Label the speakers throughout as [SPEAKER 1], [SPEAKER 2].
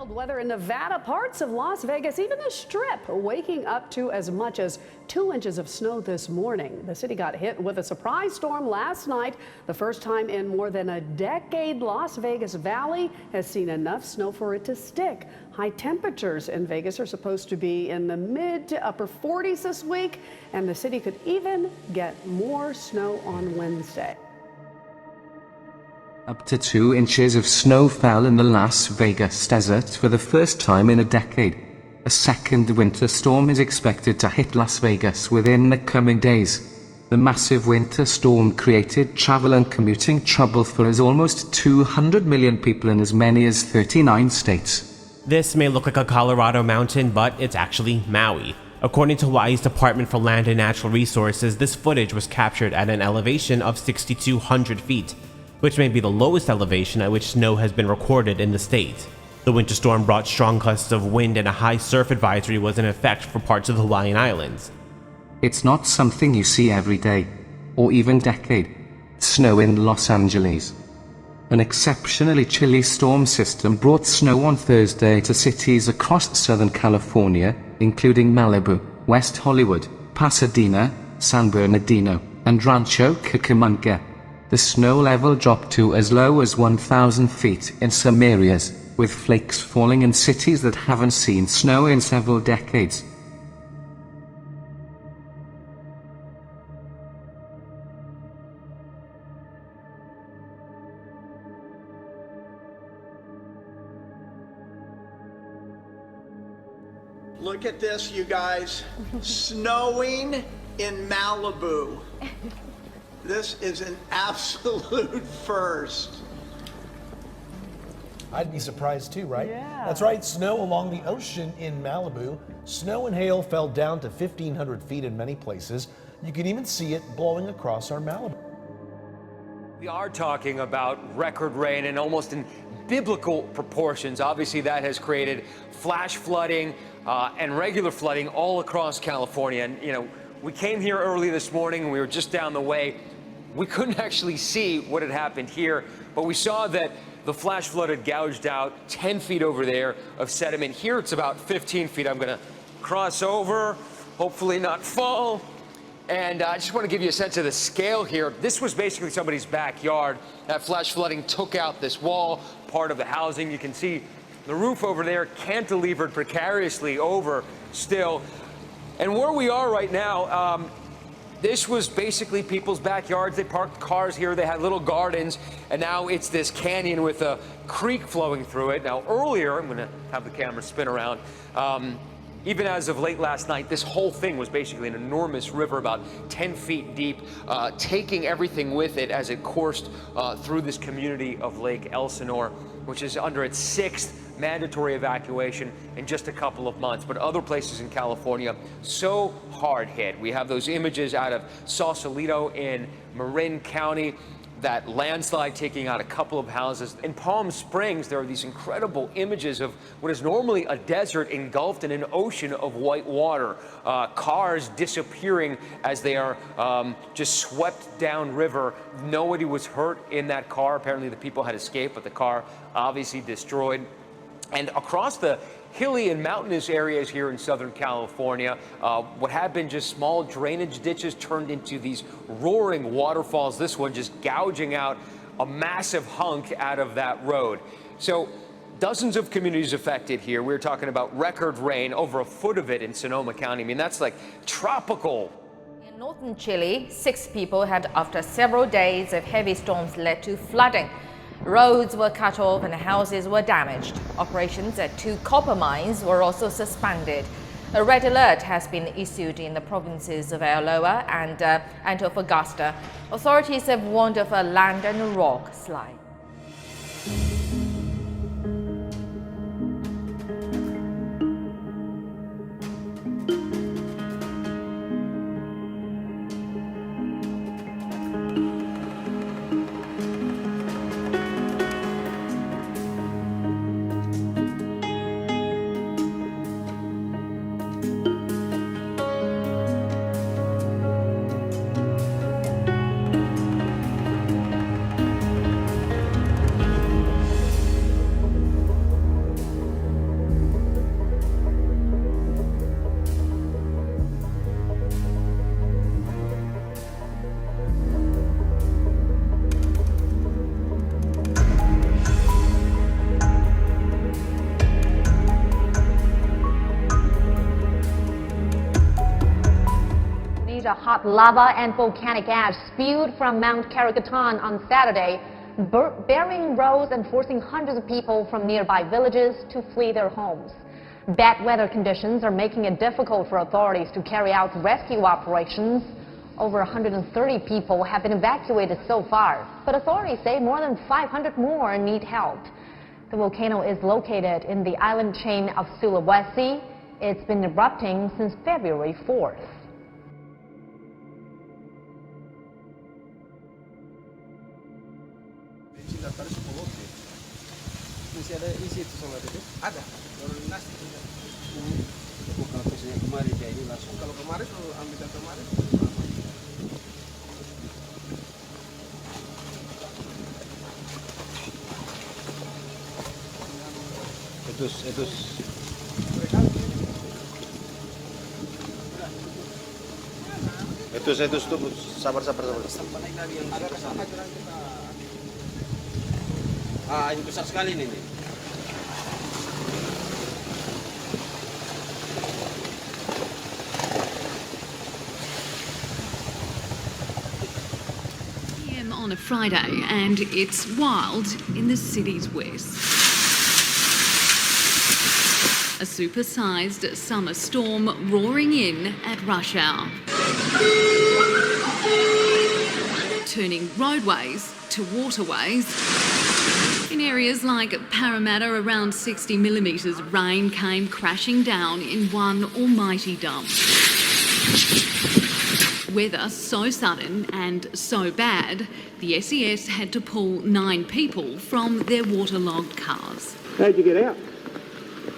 [SPEAKER 1] Wild weather in Nevada, parts of Las Vegas, even the Strip, waking up to as much as 2 inches of snow this morning. The city got hit with a surprise storm last night. The first time in more than a decade, Las Vegas Valley has seen enough snow for it to stick. High temperatures in Vegas are supposed to be in the mid to upper 40s this week, and the city could even get more snow on Wednesday.
[SPEAKER 2] Up to 2 inches of snow fell in the Las Vegas desert for the first time in a decade. A second winter storm is expected to hit Las Vegas within the coming days. The massive winter storm created travel and commuting trouble for as almost 200 million people in as many as 39 states.
[SPEAKER 3] This may look like a Colorado mountain, but it's actually Maui. According to Hawaii's Department for Land and Natural Resources, this footage was captured at an elevation of 6,200 feet. Which may be the lowest elevation at which snow has been recorded in the state. The winter storm brought strong gusts of wind, and a high surf advisory was in effect for parts of the Hawaiian Islands.
[SPEAKER 2] It's not something you see every day, or even decade. Snow in Los Angeles. An exceptionally chilly storm system brought snow on Thursday to cities across Southern California, including Malibu, West Hollywood, Pasadena, San Bernardino, and Rancho Cucamonga. The snow level dropped to as low as 1,000 feet in some areas, with flakes falling in cities that haven't seen snow in several decades.
[SPEAKER 4] Look at this, you guys. Snowing in Malibu. This is an absolute first.
[SPEAKER 5] I'd be surprised too, right?
[SPEAKER 1] Yeah.
[SPEAKER 5] That's right, snow along the ocean in Malibu. Snow and hail fell down to 1,500 feet in many places. You can even see it blowing across our Malibu.
[SPEAKER 6] We are talking about record rain and almost in biblical proportions. Obviously, that has created flash flooding and regular flooding all across California. And, you know, we came here early this morning and we were just down the way. We couldn't actually see what had happened here, but we saw that the flash flood had gouged out 10 feet over there of sediment. Here it's about 15 feet. I'm gonna cross over, hopefully not fall. And I just want to give you a sense of the scale here. This was basically somebody's backyard. That flash flooding took out this wall, part of the housing. You can see the roof over there cantilevered precariously over still. And where we are right now, this was basically people's backyards. They parked cars here, they had little gardens, and now it's this canyon with a creek flowing through it. Now earlier, I'm gonna have the camera spin around, even as of late last night, this whole thing was basically an enormous river about 10 feet deep, taking everything with it as it coursed through this community of Lake Elsinore, which is under its 6th mandatory evacuation in just a couple of months. But other places in California, so hard hit. We have those images out of Sausalito in Marin County, that landslide taking out a couple of houses. In Palm Springs, there are these incredible images of what is normally a desert engulfed in an ocean of white water. Cars disappearing as they are just swept downriver. Nobody was hurt in that car. Apparently the people had escaped, but the car obviously destroyed. And across the hilly and mountainous areas here in Southern California, what had been just small drainage ditches turned into these roaring waterfalls. This one just gouging out a massive hunk out of that road. So dozens of communities affected here. We're talking about record rain, over a foot of it in Sonoma County. I mean, that's like tropical.
[SPEAKER 7] In northern Chile, 6 people had, after several days of heavy storms, led to flooding. Roads were cut off and houses were damaged. Operations at 2 copper mines were also suspended. A red alert has been issued in the provinces of Ayaloa and Antofagasta. Authorities have warned of a land and rock slide.
[SPEAKER 8] of hot lava and volcanic ash spewed from Mount Karagatan on Saturday, burying roads and forcing hundreds of people from nearby villages to flee their homes. Bad weather conditions are making it difficult for authorities to carry out rescue operations. Over 130 people have been evacuated so far, but authorities say more than 500 more need help. The volcano is located in the island chain of Sulawesi. It's been erupting since February 4th.
[SPEAKER 9] Masih ada isi itu solar itu? Ada. Kalau lunas kalau biasanya kemarin dia ini langsung. Kalau kemarin kalau ambil kemarin itu tunggu sabar. Sampai naik dari yang ada kesana jalan kita. Ini besar sekali ini.
[SPEAKER 10] PM on a Friday, and it's wild in the city's west. A super-sized summer storm roaring in at rush hour, turning roadways to waterways. In areas like Parramatta, around 60 millimetres rain came crashing down in one almighty dump. Weather so sudden and so bad, the SES had to pull 9 people from their waterlogged cars.
[SPEAKER 9] How'd you get out?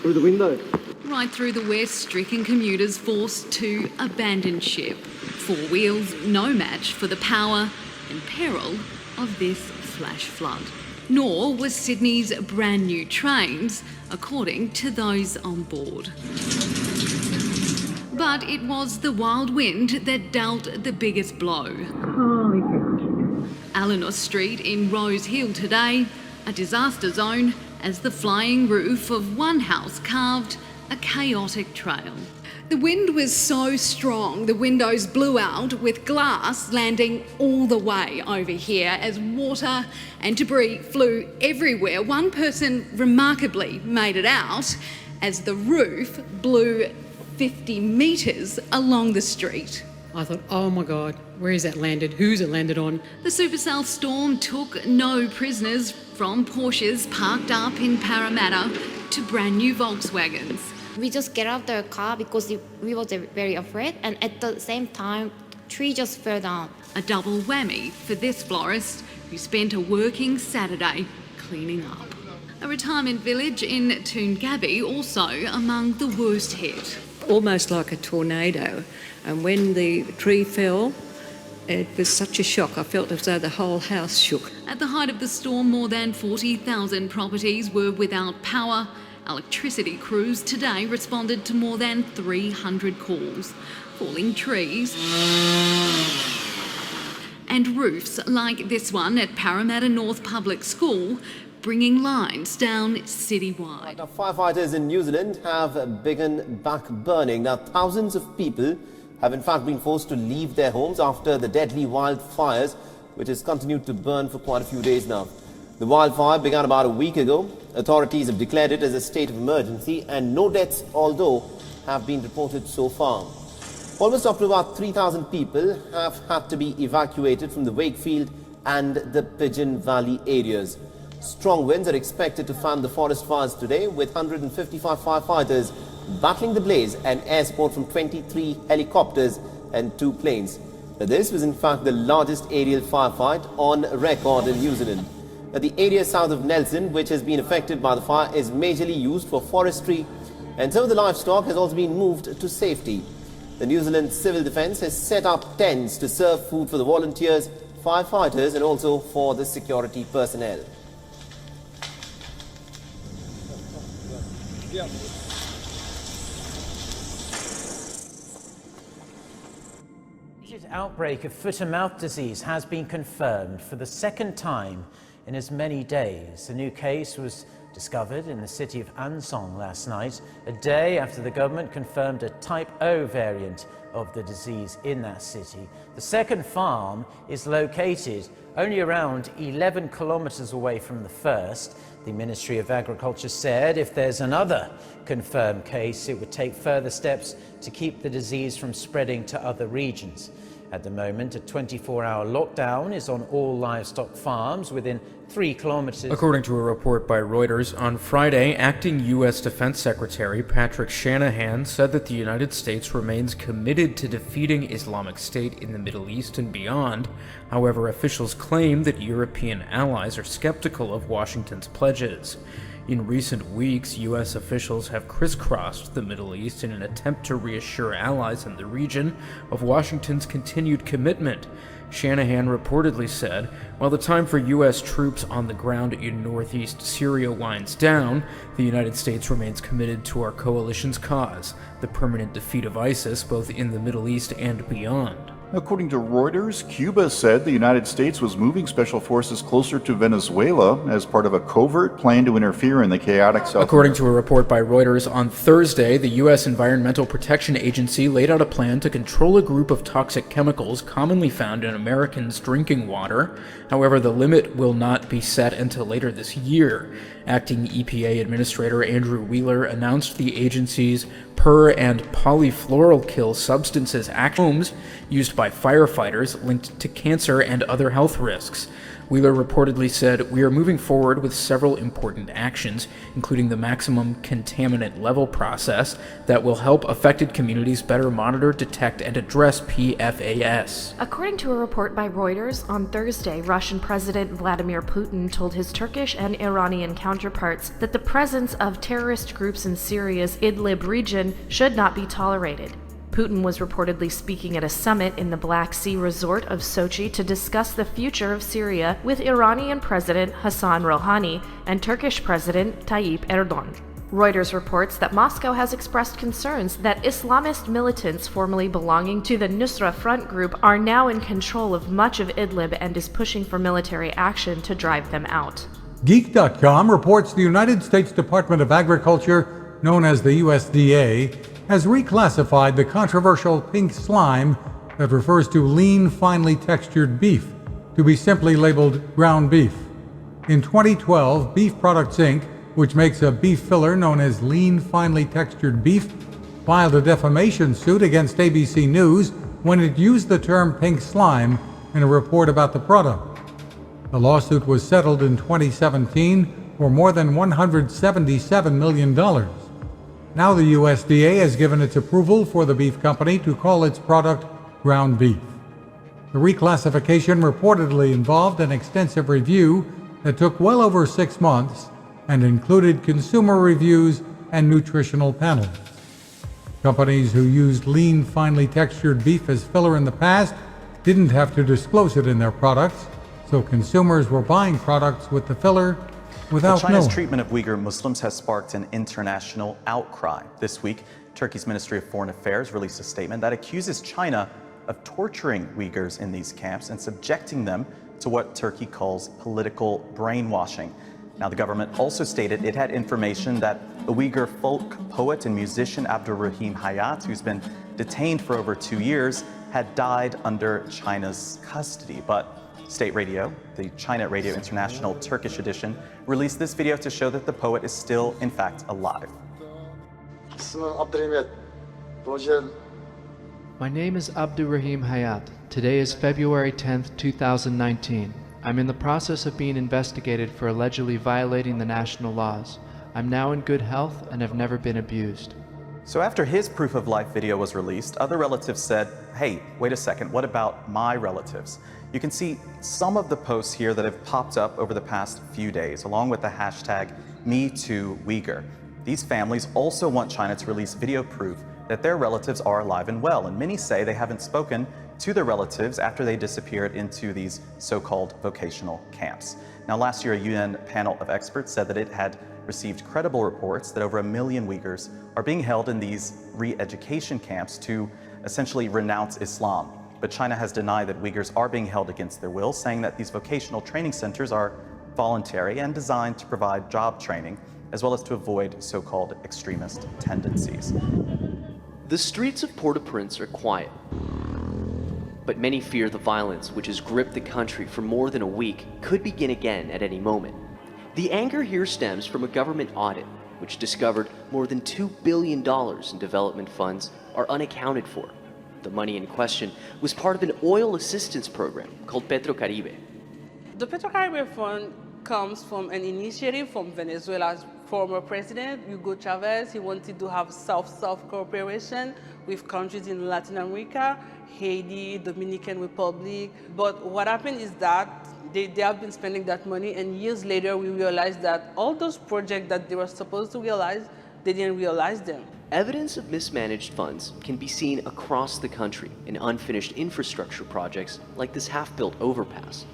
[SPEAKER 9] Through the window?
[SPEAKER 10] Right through the west, stricken commuters forced to abandon ship. 4 wheels no match for the power and peril of this flash flood. Nor was Sydney's brand new trains, according to those on board. But it was the wild wind that dealt the biggest blow. Eleanor Street in Rose Hill today, a disaster zone as the flying roof of one house carved a chaotic trail. The wind was so strong, the windows blew out, with glass landing all the way over here as water and debris flew everywhere. One person remarkably made it out as the roof blew 50 metres along the street.
[SPEAKER 11] I thought, oh my God, where is that landed? Who's it landed on?
[SPEAKER 10] The supercell storm took no prisoners, from Porsches parked up in Parramatta to brand new Volkswagens.
[SPEAKER 12] We just get out of the car because we were very afraid, and at the same time, tree just fell down.
[SPEAKER 10] A double whammy for this florist who spent a working Saturday cleaning up. A retirement village in Toongabbie also among the worst hit.
[SPEAKER 13] Almost like a tornado, and when the tree fell, it was such a shock. I felt as though the whole house shook.
[SPEAKER 10] At the height of the storm, more than 40,000 properties were without power. Electricity crews today responded to more than 300 calls. Falling trees and roofs like this one at Parramatta North Public School, bringing lines down citywide.
[SPEAKER 14] Now, firefighters in New Zealand have begun back burning. Now, thousands of people have in fact been forced to leave their homes after the deadly wildfires, which has continued to burn for quite a few days now. The wildfire began about a week ago. Authorities have declared it as a state of emergency, and no deaths, although, have been reported so far. Almost up to about 3,000 people have had to be evacuated from the Wakefield and the Pigeon Valley areas. Strong winds are expected to fan the forest fires today, with 155 firefighters battling the blaze and air support from 23 helicopters and 2 planes. Now, this was in fact the largest aerial firefight on record in New Zealand. The area south of Nelson, which has been affected by the fire, is majorly used for forestry, and some of the livestock has also been moved to safety. The New Zealand Civil Defence has set up tents to serve food for the volunteers, firefighters, and also for the security personnel.
[SPEAKER 15] Outbreak of foot-and-mouth disease has been confirmed for the second time in as many days. The new case was discovered in the city of Ansong last night, a day after the government confirmed a type O variant of the disease in that city. The second farm is located only around 11 kilometers away from the first. The Ministry of Agriculture said if there's another confirmed case, it would take further steps to keep the disease from spreading to other regions. At the moment, a 24-hour lockdown is on all livestock farms within 3 kilometers.
[SPEAKER 16] According to a report by Reuters, on Friday, acting U.S. Defense Secretary Patrick Shanahan said that the United States remains committed to defeating Islamic State in the Middle East and beyond. However, officials claim that European allies are skeptical of Washington's pledges. In recent weeks, U.S. officials have crisscrossed the Middle East in an attempt to reassure allies in the region of Washington's continued commitment. Shanahan reportedly said, while the time for U.S. troops on the ground in northeast Syria winds down, the United States remains committed to our coalition's cause, the permanent defeat of ISIS both in the Middle East and beyond.
[SPEAKER 17] According to Reuters, Cuba said the United States was moving special forces closer to Venezuela as part of a covert plan to interfere in the chaotic South
[SPEAKER 16] According to a report by Reuters, on Thursday, the U.S. Environmental Protection Agency laid out a plan to control a group of toxic chemicals commonly found in Americans' drinking water. However, the limit will not be set until later this year. Acting EPA Administrator Andrew Wheeler announced the agency's per- and polyfluoroalkyl substances homes used by firefighters linked to cancer and other health risks. Wheeler reportedly said, "We are moving forward with several important actions, including the maximum contaminant level process that will help affected communities better monitor, detect, and address PFAS."
[SPEAKER 18] According to a report by Reuters, on Thursday, Russian President Vladimir Putin told his Turkish and Iranian counterparts that the presence of terrorist groups in Syria's Idlib region should not be tolerated. Putin was reportedly speaking at a summit in the Black Sea resort of Sochi to discuss the future of Syria with Iranian President Hassan Rouhani and Turkish President Tayyip Erdogan. Reuters reports that Moscow has expressed concerns that Islamist militants formerly belonging to the Nusra Front group are now in control of much of Idlib and is pushing for military action to drive them out.
[SPEAKER 19] Geek.com reports the United States Department of Agriculture, known as the USDA, has reclassified the controversial pink slime that refers to lean, finely textured beef to be simply labeled ground beef. In 2012, Beef Products Inc., which makes a beef filler known as lean, finely textured beef, filed a defamation suit against ABC News when it used the term pink slime in a report about the product. The lawsuit was settled in 2017 for more than $177 million. Now the USDA has given its approval for the beef company to call its product ground beef. The reclassification reportedly involved an extensive review that took well over 6 months and included consumer reviews and nutritional panels. Companies who used lean, finely textured beef as filler in the past didn't have to disclose it in their products, so consumers were buying products with the filler without
[SPEAKER 20] China's
[SPEAKER 19] knowing.
[SPEAKER 20] treatment of Uyghur Muslims has sparked an international outcry. This week, Turkey's Ministry of Foreign Affairs released a statement that accuses China of torturing Uyghurs in these camps and subjecting them to what Turkey calls political brainwashing. Now, the government also stated it had information that the Uyghur folk poet and musician Abdurrahim Hayat, who's been detained for over 2 years, had died under China's custody. But State Radio, the China Radio International Turkish edition, released this video to show that the poet is still, in fact, alive.
[SPEAKER 21] My name is Abdurrahim Hayat. Today is February 10th, 2019. I'm in the process of being investigated for allegedly violating the national laws. I'm now in good health and have never been abused.
[SPEAKER 20] So after his proof of life video was released, other relatives said, hey, wait a second, what about my relatives? You can see some of the posts here that have popped up over the past few days, along with the hashtag #MeTooUyghur. These families also want China to release video proof that their relatives are alive and well, and many say they haven't spoken to their relatives after they disappeared into these so-called vocational camps. Now, last year, a UN panel of experts said that it had received credible reports that over 1 million Uyghurs are being held in these re-education camps to essentially renounce Islam. But China has denied that Uyghurs are being held against their will, saying that these vocational training centers are voluntary and designed to provide job training, as well as to avoid so-called extremist tendencies.
[SPEAKER 3] The streets of Port-au-Prince are quiet, but many fear the violence which has gripped the country for more than a week could begin again at any moment. The anger here stems from a government audit which discovered more than $2 billion in development funds are unaccounted for. The money in question was part of an oil assistance program called Petrocaribe.
[SPEAKER 22] The Petrocaribe Fund comes from an initiative from Venezuela's former president, Hugo Chavez. He wanted to have South-South cooperation with countries in Latin America, Haiti, Dominican Republic. But what happened is that they have been spending that money, and years later we realized that all those projects that they were supposed to realize, they didn't realize them.
[SPEAKER 3] Evidence of mismanaged funds can be seen across the country in unfinished infrastructure projects like this half-built overpass.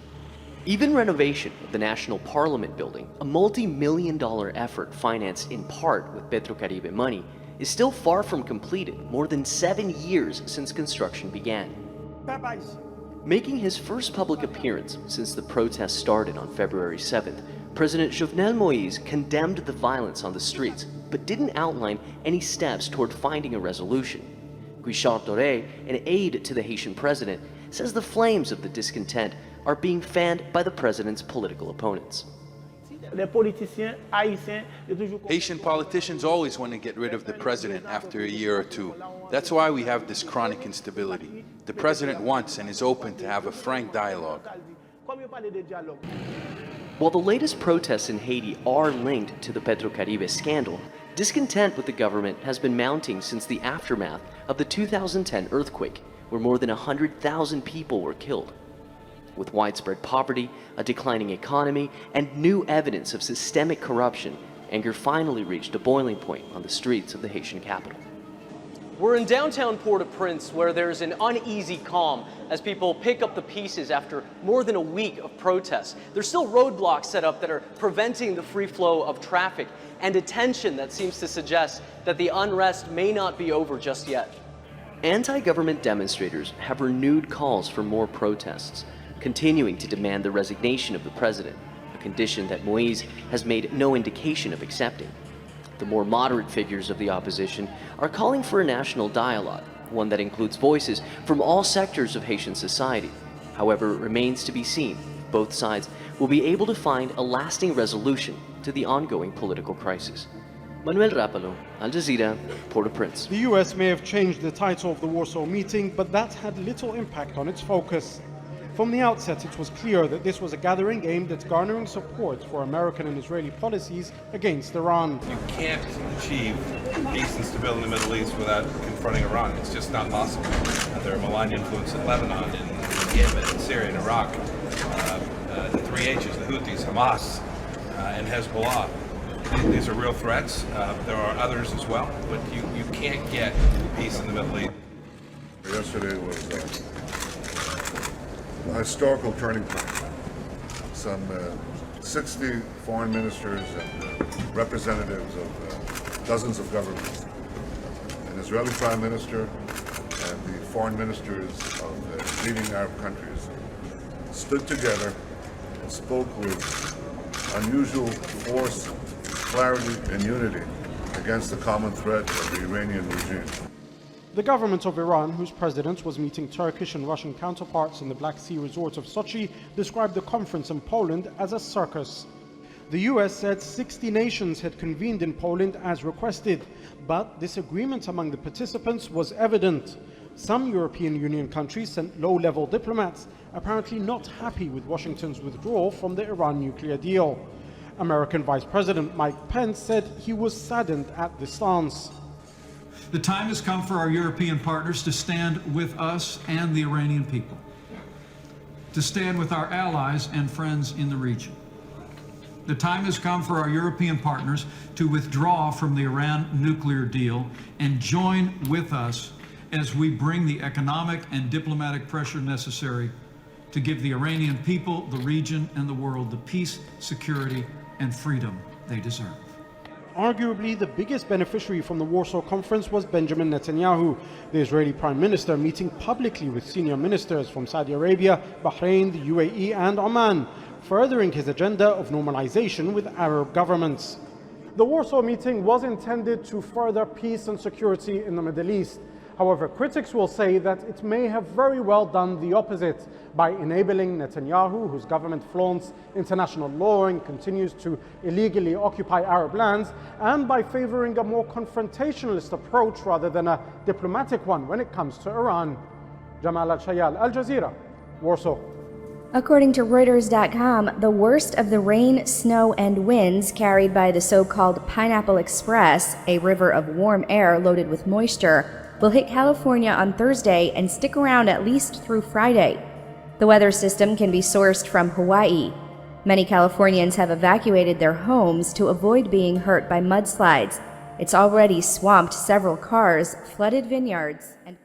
[SPEAKER 3] Even renovation of the National Parliament building, a multi-million-dollar effort financed in part with Petrocaribe money, is still far from completed, more than 7 years since construction began. Making his first public appearance since the protests started on February 7th, President Jovenel Moïse condemned the violence on the streets, but didn't outline any steps toward finding a resolution. Guichard Doré, an aide to the Haitian president, says the flames of the discontent are being fanned by the president's political opponents.
[SPEAKER 23] Haitian politicians always want to get rid of the president after a year or two. That's why we have this chronic instability. The president wants and is open to have a frank dialogue.
[SPEAKER 3] While the latest protests in Haiti are linked to the Petrocaribe scandal, discontent with the government has been mounting since the aftermath of the 2010 earthquake, where more than 100,000 people were killed. With widespread poverty, a declining economy, and new evidence of systemic corruption, anger finally reached a boiling point on the streets of the Haitian capital.
[SPEAKER 24] We're in downtown Port-au-Prince, where there's an uneasy calm as people pick up the pieces after more than a week of protests. There's still roadblocks set up that are preventing the free flow of traffic, and a tension that seems to suggest that the unrest may not be over just yet.
[SPEAKER 3] Anti-government demonstrators have renewed calls for more protests, continuing to demand the resignation of the president, a condition that Moïse has made no indication of accepting. The more moderate figures of the opposition are calling for a national dialogue, one that includes voices from all sectors of Haitian society. However, it remains to be seen if both sides will be able to find a lasting resolution to the ongoing political crisis. Manuel Rapalo, Al Jazeera, Port-au-Prince.
[SPEAKER 25] The US may have changed the title of the Warsaw meeting, but that had little impact on its focus. From the outset, it was clear that this was a gathering aimed at garnering support for American and Israeli policies against Iran.
[SPEAKER 26] You can't achieve peace and stability in the Middle East without confronting Iran. It's just not possible. There are malign influence in Lebanon, in Yemen, in Syria, in Iraq. The three H's, the Houthis, Hamas, and Hezbollah. These are real threats. There are others as well, but you can't get peace in the Middle East.
[SPEAKER 27] Yesterday was a historical turning point. Some 60 foreign ministers and representatives of dozens of governments, an Israeli prime minister and the foreign ministers of leading Arab countries stood together and spoke with unusual force, clarity, and unity against the common threat of the Iranian regime.
[SPEAKER 25] The government of Iran, whose president was meeting Turkish and Russian counterparts in the Black Sea resort of Sochi, described the conference in Poland as a circus. The US said 60 nations had convened in Poland as requested, but disagreement among the participants was evident. Some European Union countries sent low-level diplomats, apparently not happy with Washington's withdrawal from the Iran nuclear deal. American Vice President Mike Pence said he was saddened at the stance.
[SPEAKER 28] The time has come for our European partners to stand with us and the Iranian people, to stand with our allies and friends in the region. The time has come for our European partners to withdraw from the Iran nuclear deal and join with us as we bring the economic and diplomatic pressure necessary to give the Iranian people, the region, and the world the peace, security, and freedom they deserve.
[SPEAKER 25] Arguably, the biggest beneficiary from the Warsaw Conference was Benjamin Netanyahu, the Israeli Prime Minister, meeting publicly with senior ministers from Saudi Arabia, Bahrain, the UAE, and Oman. furthering his agenda of normalization with Arab governments. The Warsaw meeting was intended to further peace and security in the Middle East. However, critics will say that it may have very well done the opposite by enabling Netanyahu, whose government flaunts international law and continues to illegally occupy Arab lands, and by favoring a more confrontationalist approach rather than a diplomatic one when it comes to Iran. Jamal Al-Shayal, Al Jazeera, Warsaw.
[SPEAKER 1] According to Reuters.com, the worst of the rain, snow, and winds carried by the so-called Pineapple Express, a river of warm air loaded with moisture, will hit California on Thursday and stick around at least through Friday. The weather system can be sourced from Hawaii. Many Californians have evacuated their homes to avoid being hurt by mudslides. It's already swamped several cars, flooded vineyards, and